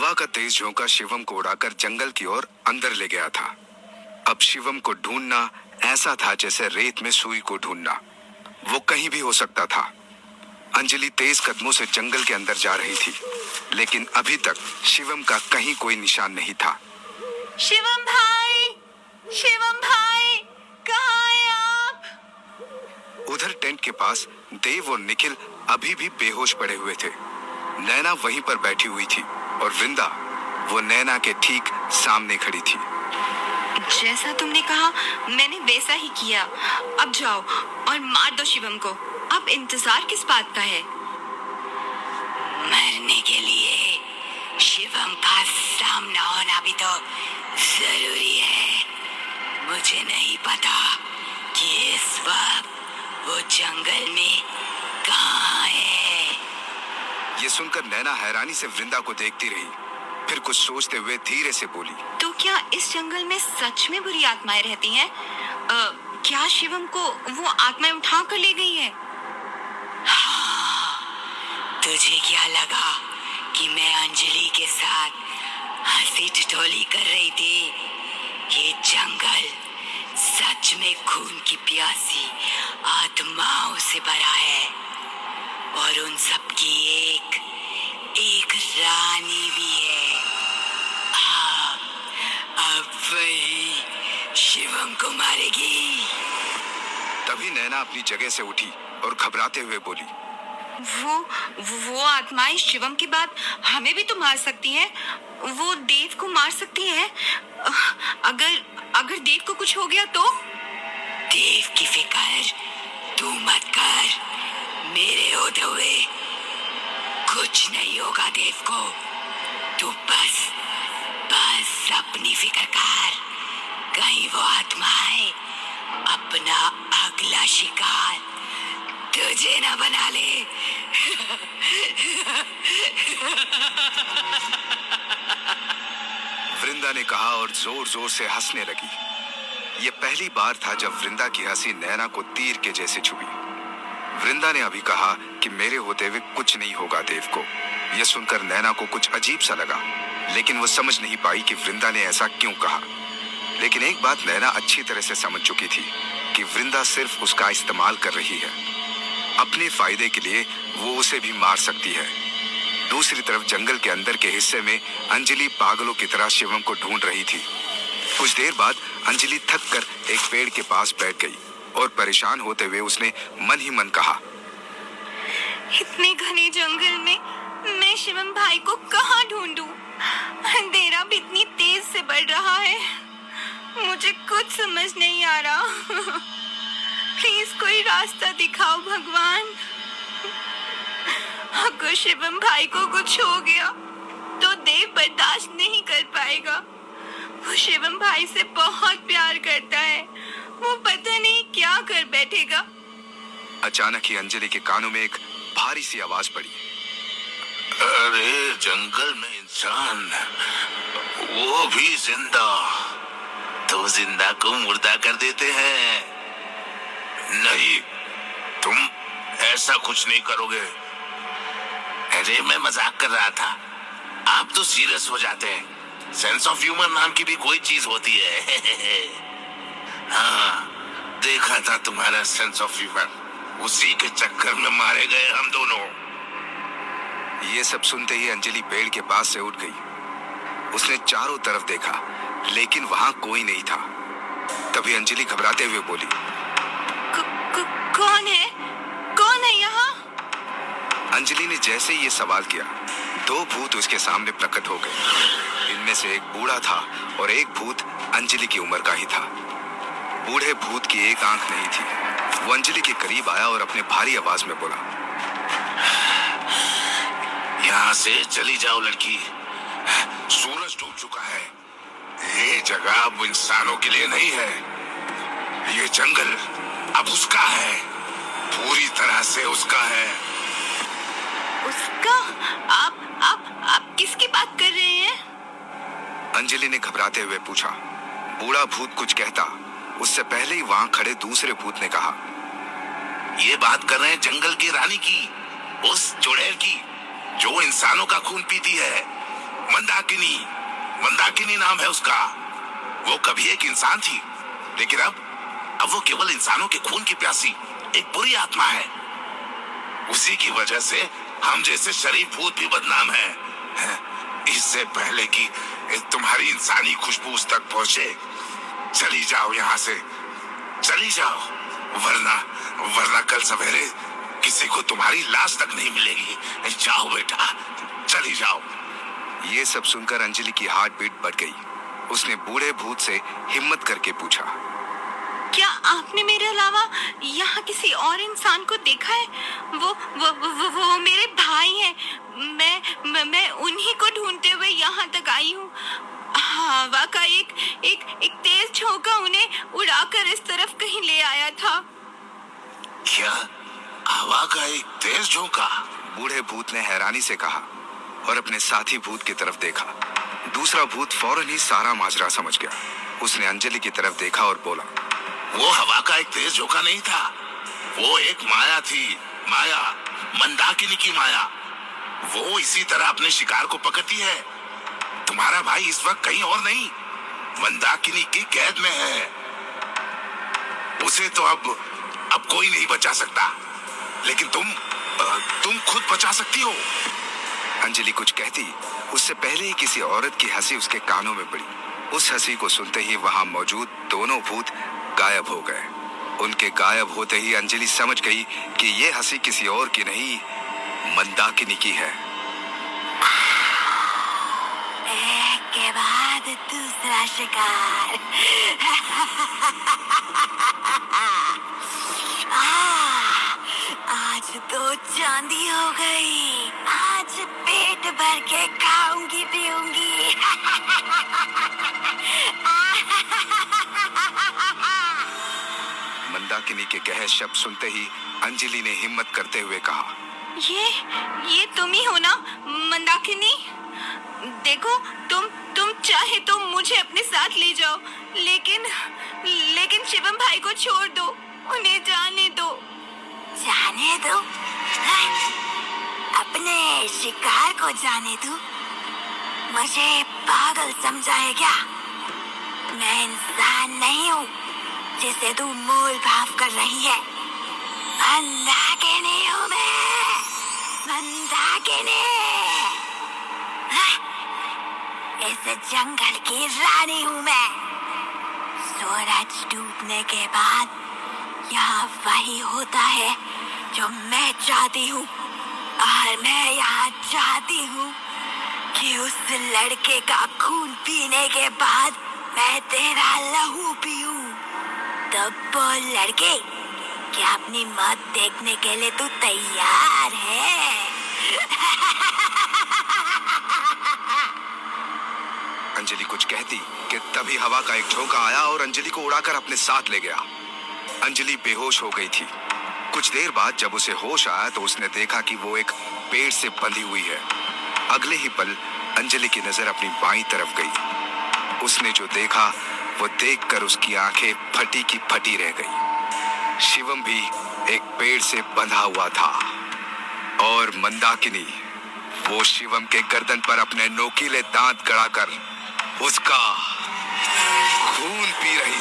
हवा का तेज झोंका शिवम को उड़ाकर जंगल की ओर अंदर ले गया था। अब शिवम को ढूंढना ऐसा था जैसे रेत में सुई को ढूंढना। वो कहीं भी हो सकता था। अंजलि तेज कदमों से जंगल के अंदर जा रही थी, लेकिन अभी तक शिवम का कहीं कोई निशान नहीं था। शिवम भाई, कहाँ हैं आप? उधर टेंट के पास देव और निखिल अभी भी बेहोश पड़े हुए थे। नैना वहीं पर बैठी हुई थी और वृंदा वो नैना के ठीक सामने खड़ी थी। जैसा तुमने कहा मैंने वैसा ही किया। अब जाओ और मार दो शिवम को। अब इंतजार किस बात का है? मरने के लिए शिवम का सामना होना भी तो जरूरी है। मुझे नहीं पता कि इस वक्त वो जंगल में कहाँ है। ये सुनकर नैना हैरानी से वृंदा को देखती रही, फिर कुछ सोचते हुए धीरे से बोली, तो क्या इस जंगल में सच में बुरी आत्माएं रहती हैं? क्या शिवम को वो आत्माएं उठा कर ले गई है? हाँ, तुझे क्या लगा कि मैं अंजलि के साथ हंसी ठिठोली कर रही थी? ये जंगल सच में खून की प्यासी आत्माओं से भरा है और उन सब की एक रानी भी है। अब वही शिवम को मारेगी। तभी नैना अपनी जगह से उठी और घबराते हुए बोली, वो आत्माएं शिवम के बाद हमें भी तो मार सकती हैं। वो देव को मार सकती हैं। अगर देव को कुछ हो गया तो? देव की फिक्र तू मत कर। मेरे होते हुए कुछ नहीं होगा देव को। तू बस अपनी फिक्र कर। कहीं वो आत्माएं अपना अगला शिकार तुझे ना बना ले। वृंदा ने कहा और जोर जोर से हंसने लगी। ये पहली बार था जब वृंदा की हंसी नैना को तीर के जैसे छुई। वृंदा ने अभी कहा कि मेरे होते हुए कुछ नहीं होगा देव को। यह सुनकर नैना को कुछ अजीब सा लगा, लेकिन वो समझ नहीं पाई कि वृंदा ने ऐसा क्यों कहा। लेकिन एक बात नैना अच्छी तरह से समझ चुकी थी कि वृंदा सिर्फ उसका इस्तेमाल कर रही है। अपने फायदे के लिए वो उसे भी मार सकती है। दूसरी तरफ जंगल के अंदर के हिस्से में अंजलि पागलों की तरह शिवम को ढूंढ रही थी। कुछ देर बाद अंजलि थक कर एक पेड़ के पास बैठ गई और परेशान होते हुए उसने मन ही मन कहा, इतने घने जंगल में मैं शिवम भाई को कहाँ ढूंढूं? अंधेरा भी इतनी तेज से बढ़ रहा है। मुझे कुछ समझ नहीं आ रहा। प्लीज कोई रास्ता दिखाओ भगवान। अगर शिवम भाई को कुछ हो गया तो देव बर्दाश्त नहीं कर पाएगा। वो शिवम भाई से बहुत प्यार करता है। वो पता नहीं क्या कर बैठेगा। अचानक ही अंजलि के कानों में एक भारी सी आवाज पड़ी। अरे जंगल में इंसान, वो भी जिंदा, तो जिंदा को मुर्दा कर देते हैं। नहीं, तुम ऐसा कुछ नहीं करोगे। अरे मैं मजाक कर रहा था, आप तो सीरियस हो जाते हैं। सेंस ऑफ ह्यूमर नाम की भी कोई चीज होती है। हाँ, देखा था तुम्हारा सेंस ऑफ ह्यूमर, उसी के चक्कर में मारे गए हम दोनों। ये सब सुनते ही अंजलि पेड़ के पास से उठ गई। उसने चारों तरफ देखा, लेकिन वहां कोई नहीं था। तभी अंजलि घबराते हुए बोली, कौन है यहाँ? अंजलि ने जैसे ही ये सवाल किया, दो भूत उसके सामने प्रकट हो गए। इनमें से एक बूढ़ा था और एक भूत अंजलि की उम्र का ही था। बूढ़े भूत की एक आंख नहीं थी। वो अंजलि के करीब आया और अपने भारी आवाज में बोला, यहाँ से चली जाओ लड़की, सूरज डूब चुका है। ये जगह अब इंसानों के लिए नहीं है। ये जंगल अब उसका है, पूरी तरह से उसका है। उसका? आप किसकी बात कर रहे हैं? अंजलि ने घबराते हुए पूछा। बूढ़ा भूत कुछ कहता, उससे पहले ही वहां खड़े दूसरे भूत ने कहा, ये बात कर रहे हैं जंगल की रानी की, उस चुड़ैल की जो इंसानों का खून पीती है। मंदाकिनी, मंदाकिनी नाम है उसका। वो कभी एक इंसान थी, लेकिन अब वो केवल इंसानों के खून की प्यासी एक बुरी आत्मा है। उसी की वजह से हम जैसे शरीफ भूत भी बदनाम हैं। इससे पहले कि तुम्हारी इंसानी खुशबू उस तक पहुंचे, चली जाओ यहाँ से, चली जाओ, वरना कल सवेरे किसी को तुम्हारी लाश तक नहीं मिलेगी। जाओ बेटा, चली जाओ। ये सब सुनकर अंजलि की हार्ट बीट बढ़ गई। उसने बूढ़े भूत से हिम्मत करके पूछा, क्या आपने मेरे अलावा यहाँ किसी और इंसान को देखा है? वो मेरे भाई हैं। मैं उन्हीं को ढूंढते हुए यहाँ तक आई हूँ। हवा का एक तेज झोंका उन्हें उड़ाकर इस तरफ कहीं ले आया था। क्या? हवा का एक तेज झोंका? बूढ़े भूत ने हैरानी से कहा और अपने साथी भूत की तरफ देखा। दूसरा भूत फौरन ही सारा माजरा समझ गया। उसने अंजलि की तरफ देखा और बोला, वो हवा का एक तेज झोंका नहीं था, वो एक माया थी। माया, मंदाकिनी की माया। वो इसी तरह अपने शिकार को पकड़ती है। तुम्हारा भाई इस वक्त कहीं और नहीं, मंदाकिनी की कैद में है। उसे तो अब कोई नहीं बचा सकता, लेकिन तुम खुद बचा सकती हो। अंजलि कुछ कहती, उससे पहले ही किसी औरत की हंसी उसके कानों में पड़ी। उस हंसी को सुनते ही वहां मौजूद दोनों भूत गायब हो गए। उनके गायब होते ही अंजलि समझ गई कि ये हंसी किसी और की नहीं, मंदाकिनी की है। एक के बाद दूसरा शिकार। आज तो चांदी हो गई। आज पेट भर के खाऊंगी पीऊंगी। मंदाकिनी के कहे शब्द सुनते ही अंजलि ने हिम्मत करते हुए कहा, ये तुम ही हो ना मंदाकिनी? देखो, तुम चाहे तो मुझे अपने साथ ले जाओ, लेकिन शिवम भाई को छोड़ दो, उन्हें जाने दो। जाने दो? अपने शिकार को जाने दो? मुझे पागल समझा है क्या? मैं इंसान नहीं हूँ जिसे तू मोल भाव कर रही है। मंदाकिनी हूँ मैं, मंदाकिनी। इस जंगल की रानी हूँ मैं। सूरज डूबने के बाद यहाँ वही होता है जो मैं चाहती हूँ, और मैं यहाँ चाहती हूँ कि उस लड़के का खून पीने के बाद मैं तेरा लहू पीऊं। तो बोल लड़के, क्या अपनी मौत देखने के लिए तू तैयार है? अंजलि कुछ कहती कि तभी हवा का एक झोंका आया और अंजलि को उड़ाकर अपने साथ ले गया। अंजलि बेहोश हो गई थी। कुछ देर बाद जब उसे होश आया तो उसने देखा कि वो एक पेड़ से बंधी हुई है। अगले ही पल अंजलि की नजर अपनी बाईं तरफ गई। उसने जो देखा वो देखकर उसकी आंखें फटी की फटी रह गई। शिवम भी एक पेड़ से बंधा हुआ था और मंदाकिनी वो शिवम के गर्दन पर अपने नोकीले दांत गड़ाकर उसका खून पी रही